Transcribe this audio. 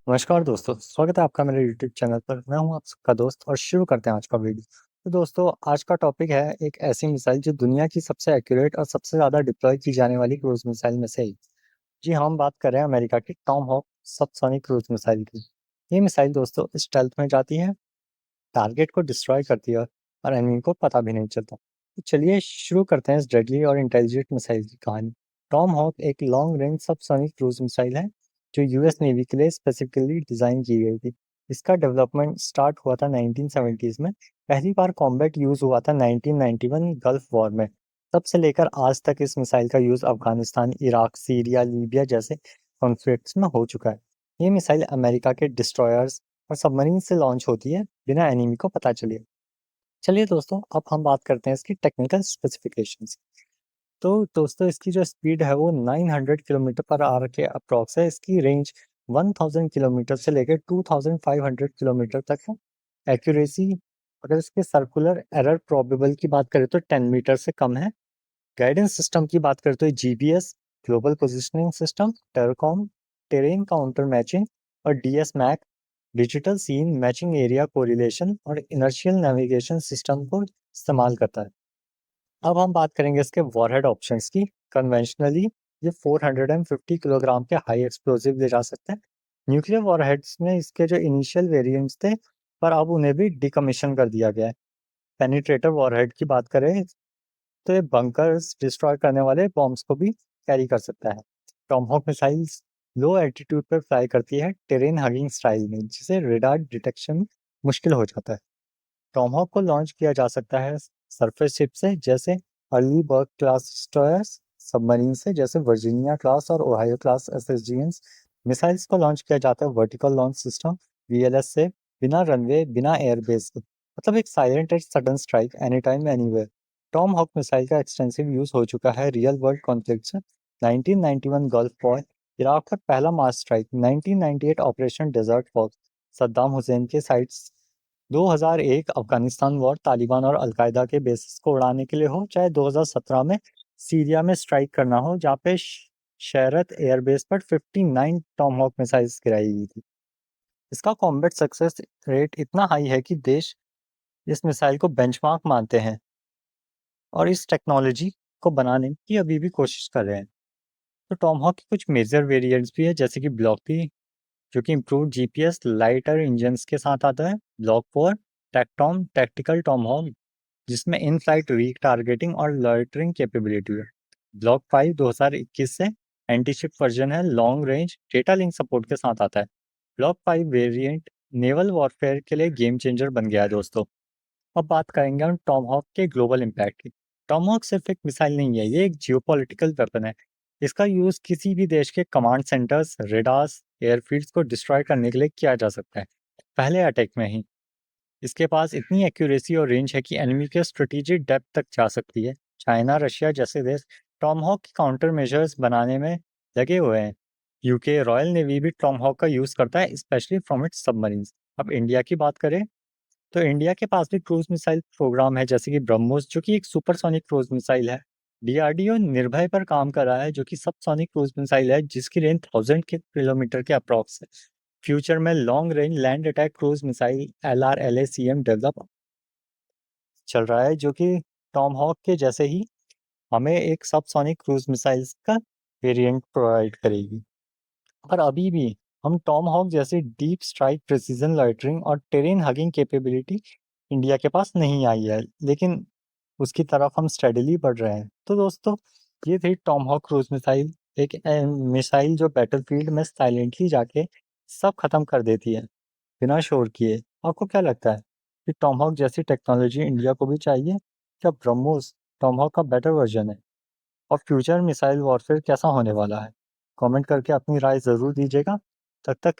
नमस्कार दोस्तों, स्वागत है आपका मेरे यूट्यूब चैनल पर। मैं हूं आप सबका दोस्त और शुरू करते हैं आज का वीडियो। तो दोस्तों, आज का टॉपिक है एक ऐसी मिसाइल जो दुनिया की सबसे एक्यूरेट और सबसे ज़्यादा डिप्लॉय की जाने वाली क्रूज मिसाइल में से एक। जी हाँ, हम बात कर रहे हैं अमेरिका की Tomahawk subsonic cruise missile की। ये मिसाइल दोस्तों स्टेल्थ में जाती है, टारगेट को डिस्ट्रॉय करती है और एनिमी को पता भी नहीं चलता। तो चलिए शुरू करते हैं इस डेडली और इंटेलिजेंट मिसाइल की कहानी। टॉम हॉक एक long range subsonic cruise missile है जो यूएस नेवी के लिए स्पेसिफिकली डिजाइन की गई थी। इसका डेवलपमेंट स्टार्ट हुआ था 1970s में। पहली बार कॉम्बैट यूज हुआ था 1991 गल्फ वॉर में। तब से लेकर आज तक इस मिसाइल का use Afghanistan, Iraq, Syria, Libya जैसे कॉन्फ्लिक्ट्स में हो चुका है। ये मिसाइल अमेरिका के डिस्ट्रॉयर्स और सबमरीन से लॉन्च होती है बिना एनिमी को पता चले। चलिए दोस्तों, अब हम बात करते हैं इसकी टेक्निकल स्पेसिफिकेशंस। तो दोस्तों, इसकी जो स्पीड है वो 900 किलोमीटर पर आवर के अप्रॉक्स है। इसकी रेंज 1000 किलोमीटर से लेकर 2500 किलोमीटर तक है। एक्यूरेसी, अगर इसके सर्कुलर एरर प्रोबेबल की बात करें तो 10 मीटर से कम है। गाइडेंस सिस्टम की बात करें तो GPS, global positioning system, TERCOM, terrain contour matching और DSMAC, digital scene matching area correlation और इनर्शियल नेविगेशन सिस्टम को इस्तेमाल करता है। अब हम बात करेंगे इसके वॉरहेड ऑप्शंस की। कन्वेंशनली ये 450 किलोग्राम के हाई एक्सप्लोसिव ले जा सकते हैं। न्यूक्लियर वॉरहेड्स में इसके जो इनिशियल वेरिएंट्स थे, पर अब उन्हें भी डिकमीशन कर दिया गया है। पेनिट्रेटर वॉरहेड की बात करें तो ये बंकर्स डिस्ट्रॉय करने वाले बॉम्ब्स को भी कैरी कर सकता है। टॉमहॉक मिसाइल्स लो एल्टीट्यूड पर फ्लाई करती है टेरेन हगिंग स्टाइल में, जिसे रेडार डिटेक्शन मुश्किल हो जाता है। टॉमहॉक को लॉन्च किया जा सकता है सरफेस शिप से जैसे अर्ली बर्ग क्लास डिस्ट्रॉयर्स, सबमरीन से जैसे वर्जीनिया क्लास और ओहायो क्लास एसएसजीएंस। मिसाइल्स को लॉन्च किया जाता है वर्टिकल लॉन्च सिस्टम वीएलएस से, बिना रनवे, बिना एयरबेस के। मतलब एक silent and sudden strike any time anywhere. Tomahawk missile का एक्सटेंसिव यूज हो चुका है रियल वर्ल्ड कॉन्फ्लिक्ट्स में। 1991 गल्फ वॉर, इराक पर पहला mass strike, 1998 Operation Desert Fox Saddam Hussein के साइट्स, 2001 अफगानिस्तान वॉर, तालिबान और अलकायदा के बेसिस को उड़ाने के लिए हो, चाहे 2017 में सीरिया में स्ट्राइक करना हो जहाँ पे शरत एयरबेस पर 59 टॉम हॉक मिसाइल्स गिराई गई थी। इसका कॉम्बैट सक्सेस रेट इतना हाई है कि देश इस मिसाइल को बेंचमार्क मानते हैं और इस टेक्नोलॉजी को बनाने की अभी भी कोशिश कर रहे हैं। तो टॉम हॉक की कुछ मेजर वेरिएंट्स भी है, जैसे कि ब्लॉक 3 जो कि इम्प्रूव जीपीएस लाइटर इंजन्स के साथ आता है। ब्लॉक 4 टेक्टॉम टैक्टिकल टॉम हॉक, जिसमें इन फ्लाइट वीक टारगेटिंग और लॉइटरिंग कैपेबिलिटी है। ब्लॉक 5 2021 से एंटी शिप वर्जन है, long range data link support के साथ आता है। ब्लॉक 5 वेरिएंट नेवल वॉरफेयर के लिए गेम चेंजर बन गया है दोस्तों। अब बात करेंगे हम टॉम हॉक के ग्लोबल इम्पैक्ट की। टॉम हॉक सिर्फ एक मिसाइल नहीं है, ये एक जियोपॉलिटिकल वेपन है। इसका यूज किसी भी देश के कमांड सेंटर्स, रेडार्स, एयरफील्ड्स को डिस्ट्रॉय करने के लिए किया जा सकता है, पहले अटैक में ही। इसके पास इतनी एक्यूरेसी और रेंज है कि एनिमी के स्ट्रेटेजिक डेप्थ तक जा सकती है। चाइना, रशिया जैसे देश टॉमहॉक के काउंटर मेजर्स बनाने में लगे हुए हैं। यूके रॉयल नेवी भी टॉमहॉक का यूज करता है, स्पेशली फ्रॉम इट्स सबमरीन्स। अब इंडिया की बात करें तो इंडिया के पास भी क्रूज मिसाइल प्रोग्राम है, जैसे कि ब्रह्मोस जो कि एक सुपरसोनिक क्रूज मिसाइल है। डीआरडीओ निर्भय पर काम कर रहा है, जो कि सबसोनिक क्रूज मिसाइल है जिसकी रेंज 1000 किलोमीटर के अप्रॉक्स है। फ्यूचर में long range land attack cruise missile LRLACM develop चल रहा है, जो कि टॉम हॉक के जैसे ही हमें एक सबसोनिक क्रूज मिसाइल्स का वेरिएंट प्रोवाइड करेगी। पर अभी भी हम टॉम हॉक जैसी डीप स्ट्राइक, प्रिसीजन लॉइटरिंग और टेरेन हगिंग कैपेबिलिटी इंडिया के पास नहीं आई है, लेकिन उसकी तरफ हम स्टेडीली बढ़ रहे हैं। तो दोस्तों, ये थी टॉम हॉक क्रूज मिसाइल, एक मिसाइल जो बैटलफील्ड में साइलेंटली जाके सब खत्म कर देती है बिना शोर किए। आपको क्या लगता है कि टॉम हॉक जैसी टेक्नोलॉजी इंडिया को भी चाहिए, क्या ब्रह्मोस टॉम हॉक का बेटर वर्जन है? और फ्यूचर मिसाइल वॉरफेयर कैसा होने वाला है? कमेंट करके अपनी राय ज़रूर दीजिएगा। तब तक